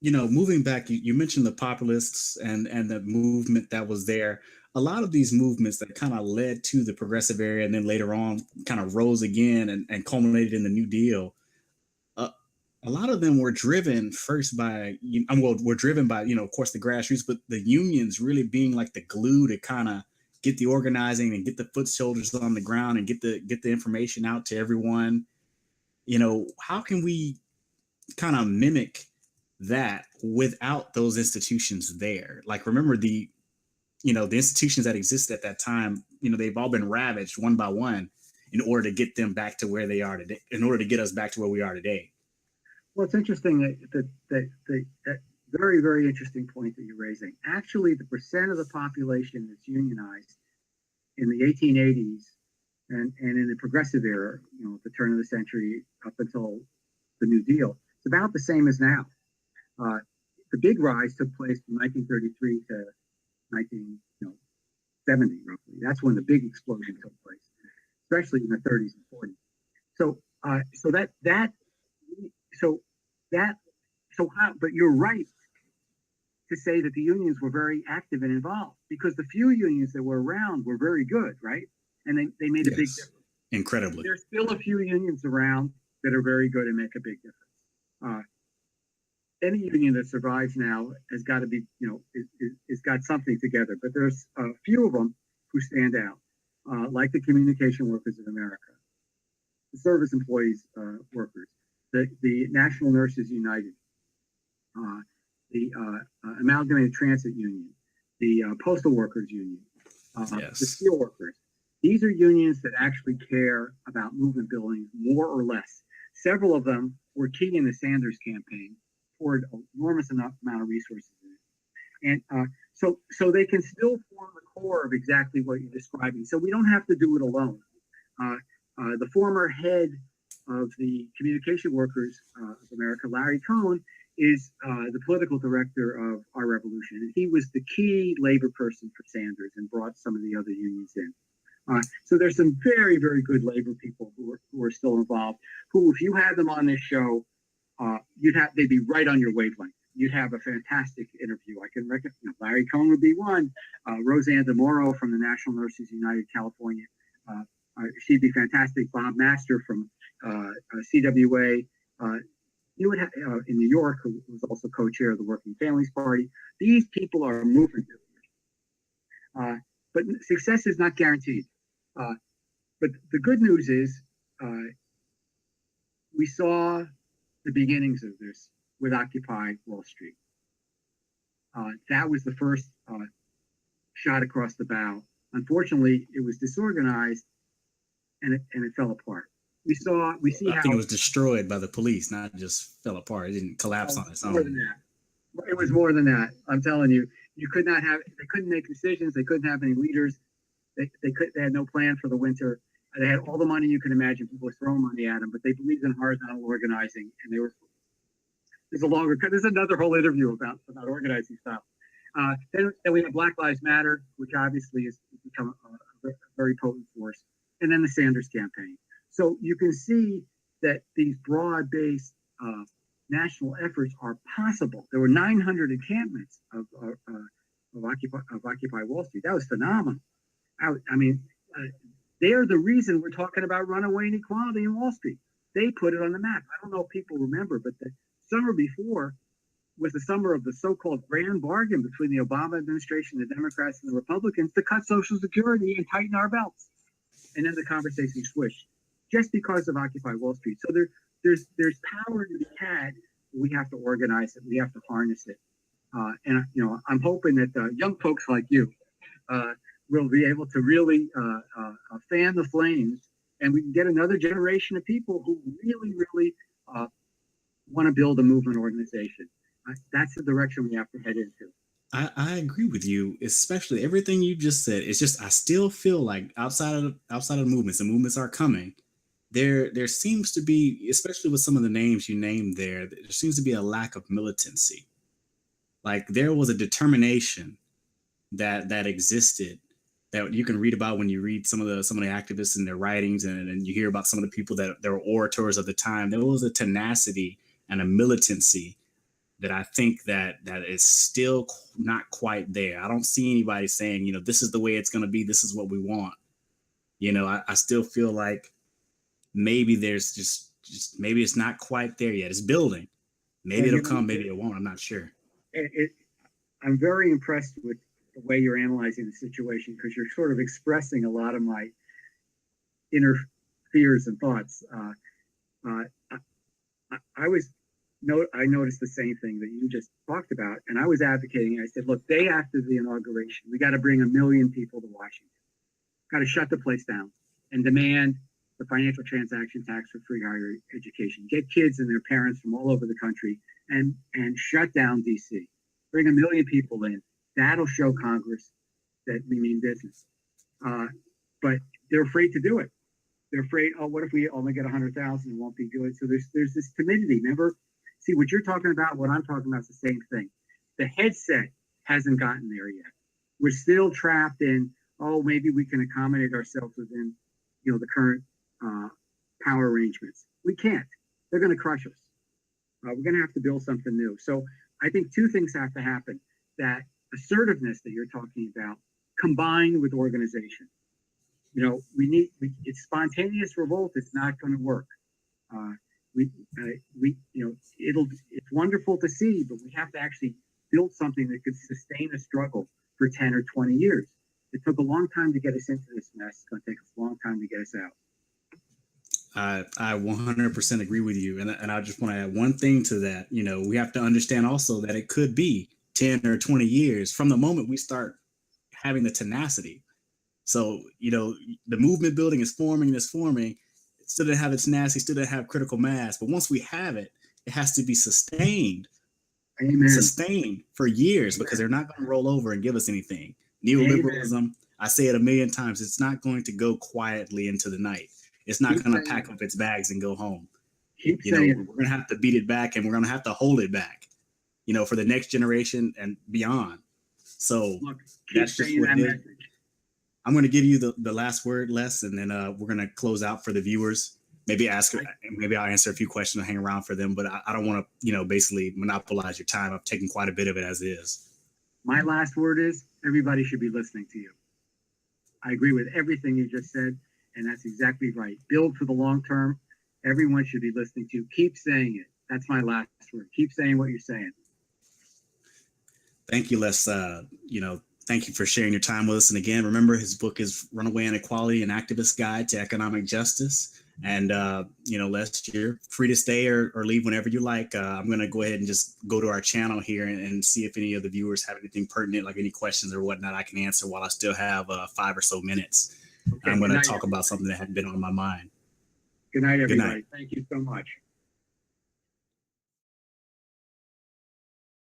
moving back, you mentioned the populists and the movement that was there. A lot of these movements that kind of led to the progressive era and then later on kind of rose again and culminated in the New Deal. Uh, a lot of them were driven first by, well, were driven by, of course, the grassroots, but the unions really being like the glue to kind of get the organizing and get the foot soldiers on the ground and get the information out to everyone. How can we kind of mimic that without those institutions there? Like, remember the institutions that exist at that time, they've all been ravaged one by one in order to get them back to where they are today, in order to get us back to where we are today. Well, it's interesting that very, very interesting point that you're raising. Actually, the percent of the population that's unionized in the 1880s and in the progressive era, at the turn of the century up until the New Deal, it's about the same as now. The big rise took place from 1933 to 1970, roughly. That's when the big explosion took place, especially in the 30s and 40s. But you're right to say that the unions were very active and involved, because the few unions that were around were very good, right? And they made a big difference. Incredibly. There's still a few unions around that are very good and make a big difference. Any union that survives now has got to be, it's got something together. But there's a few of them who stand out, like the Communication Workers of America, the Service Employees Workers, the National Nurses United, the Amalgamated Transit Union, the Postal Workers Union, the Steel Workers. These are unions that actually care about movement building more or less. Several of them were key in the Sanders campaign, poured an enormous amount of resources in it. And so they can still form the core of exactly what you're describing. So we don't have to do it alone. The former head of the Communication Workers of America, Larry Cohn, is the political director of our revolution. And he was the key labor person for Sanders and brought some of the other unions in. So there's some very, very good labor people who are still involved, who, if you had them on this show, they'd be right on your wavelength. You'd have a fantastic interview. I can recommend Larry Cohn would be one. Roseanne DeMoro from the National Nurses United California. She'd be fantastic. Bob Master from CWA. You would have in New York, who was also co-chair of the Working Families Party. These people are movement builders. But success is not guaranteed. But the good news is we saw the beginnings of this with Occupy Wall Street. That was the first shot across the bow. Unfortunately, it was disorganized and it fell apart. I think it was destroyed by the police, not just fell apart. It didn't collapse on its own. More than that. It was more than that. I'm telling you, they couldn't make decisions. They couldn't have any leaders. They had no plan for the winter. They had all the money you can imagine. People were throwing money at them, but they believed in horizontal organizing, and there's another whole interview about organizing stuff. Then we have Black Lives Matter, which obviously has become a very potent force, and then the Sanders campaign. So you can see that these broad-based national efforts are possible. There were 900 encampments of Occupy Wall Street. That was phenomenal. They're the reason we're talking about runaway inequality in Wall Street. They put it on the map. I don't know if people remember, but the summer before was the summer of the so-called grand bargain between the Obama administration, the Democrats, and the Republicans to cut Social Security and tighten our belts. And then the conversation switched just because of Occupy Wall Street. So there's power to be had. We have to organize it. We have to harness it. And I'm hoping that young folks like you will be able to really fan the flames, and we can get another generation of people who really, really want to build a movement organization. That's the direction we have to head into. I agree with you, especially everything you just said. It's just I still feel like outside of the movements are coming. There seems to be, especially with some of the names you named there seems to be a lack of militancy. Like there was a determination that existed that you can read about when you read some of the activists in their writings, and you hear about some of the people that were orators of the time. There was a tenacity and a militancy that I think that is still not quite there. I don't see anybody saying, this is the way it's going to be. This is what we want. I still feel like maybe there's just maybe it's not quite there yet. It's building. Maybe And, it'll come. Maybe it won't. I'm not sure. I'm very impressed with the way you're analyzing the situation, because you're sort of expressing a lot of my inner fears and thoughts. I noticed the same thing that you just talked about, and I was advocating. I said, look, day after the inauguration, we got to bring 1 million people to Washington. Got to shut the place down and demand the financial transaction tax for free higher education. Get kids and their parents from all over the country and shut down DC. Bring 1 million people in. That'll show Congress that we mean business. But they're afraid to do it. They're afraid, oh, what if we only get 100,000? It won't be good. So there's this timidity. Remember, see, what you're talking about, what I'm talking about is the same thing. The headset hasn't gotten there yet. We're still trapped in, oh, maybe we can accommodate ourselves within, the current power arrangements. We can't. They're going to crush us. We're going to have to build something new. So I think two things have to happen: that assertiveness that you're talking about, combined with organization. It's spontaneous revolt. It's not going to work. It's wonderful to see, but we have to actually build something that could sustain a struggle for 10 or 20 years. It took a long time to get us into this mess. It's going to take us a long time to get us out. I 100% agree with you. And I just want to add one thing to that. We have to understand also that it could be 10 or 20 years from the moment we start having the tenacity. So, the movement building is forming, it still didn't have its tenacity, still didn't have critical mass. But once we have it, it has to be sustained. Amen. Sustained for years. Amen. Because they're not going to roll over and give us anything. Neoliberalism, amen. I say it 1,000,000 times, it's not going to go quietly into the night. It's not going to pack up its bags and go home. We're going to have to beat it back, and we're going to have to hold it back, for the next generation and beyond. So that's just what it is. I'm going to give you the last word, Les, and then we're going to close out for the viewers. Maybe I'll answer a few questions and hang around for them, but I don't want to, basically monopolize your time. I've taken quite a bit of it as is. My last word is everybody should be listening to you. I agree with everything you just said, and that's exactly right. Build for the long term. Everyone should be listening to you. Keep saying it. That's my last word. Keep saying what you're saying. Thank you, Les. Thank you for sharing your time with us. And again, remember, his book is Runaway Inequality: An Activist Guide to Economic Justice. And, Les, you're free to stay or leave whenever you like. I'm going to go ahead and just go to our channel here and see if any of the viewers have anything pertinent, like any questions or whatnot I can answer while I still have 5 or so minutes. Okay, I'm going to talk about something that hadn't been on my mind. Good night, everybody. Good night. Thank you so much.